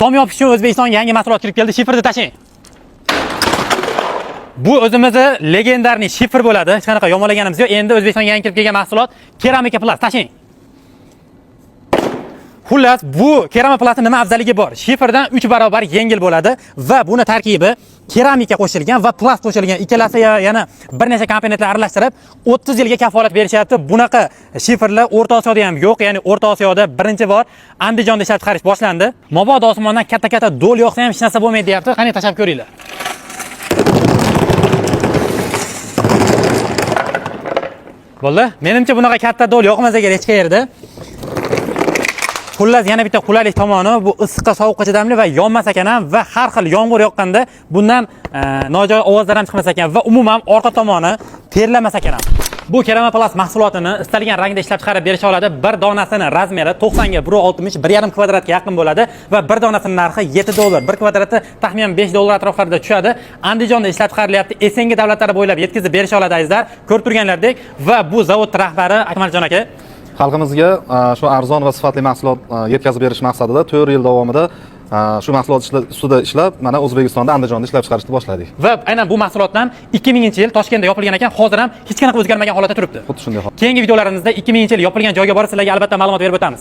Tom yopish uchun O'zbekistonga yangi mahsulot kirib keldi. Shifrni tashing. Bu o'zimizni legendarniy shifr bo'ladi. Hech qanaqa yomonlaganimiz yo'q. Endi O'zbekistonga yangi kirib kelgan mahsulot keramika plast. Tashing. Xullas, bu keramika plastning nima afzalligi bor? Shifrdan 3 barobar yengil bo'ladi va buni tarkibi keramika qo'shilgan va plast qo'shilgan. Ikkalasi yana bir necha komponentlar aralashtirib 30 yilga kafolat berishyapti. Bunaqa shifrlar O'rta Osiyoda ham yo'q, ya'ni O'rta Osiyoda birinchi bor Andijonda ishlab chiqarish boshlandi. Mabodo osmondan katta-katta do'l yoqsa ham hech narsa bo'lmaydi deyapti. Qani tashab ko'ringlar. Bo'ldi? Menimcha bunaqa katta do'l yoqmas ekan hech qayerda. Xullas, yana bitta qulaylik tomoni bu issiqqa sovuqqa chidamli va yonmas ekan ham va har xil yomg'ir yoqqanda bundan nojo'ya ovozlar ham chiqmas ekan va umuman orqa tomoni terlamas ekan ham. Bu keramaplast mahsulotini istalgan rangda ishlab chiqarib berisha oladi. Bir donasini razmeri 90 ga 1.60, 1.5 kvadratga yaqin bo'ladi va bir donasining narxi $7. 1 kvadrati taxminan $5 atroflarida tushadi. Andijonda ishlab chiqarilyapti. SNG davlatlari bo'ylab yetkazib berisha oladi azizlar. Ko'rib turganlaridek va bu zavod rahbari Akmaljon aka xalqimizga shu arzon va sifatli mahsulot yetkazib berish maqsadida 4 yil davomida shu mahsulot ustida ishlab, mana O'zbekistonda Andijonda ishlab chiqarishni boshladik. Va aynan bu mahsulotdan 2000-yil Toshkentda yopilgan ekan, hozir ham hech qanaqa o'zgarmagan holatda turibdi. Xuddi shunday. Keyingi videolarimizda 2000-yil yopilgan joyga borib sizlarga albatta ma'lumot berib o'tamiz.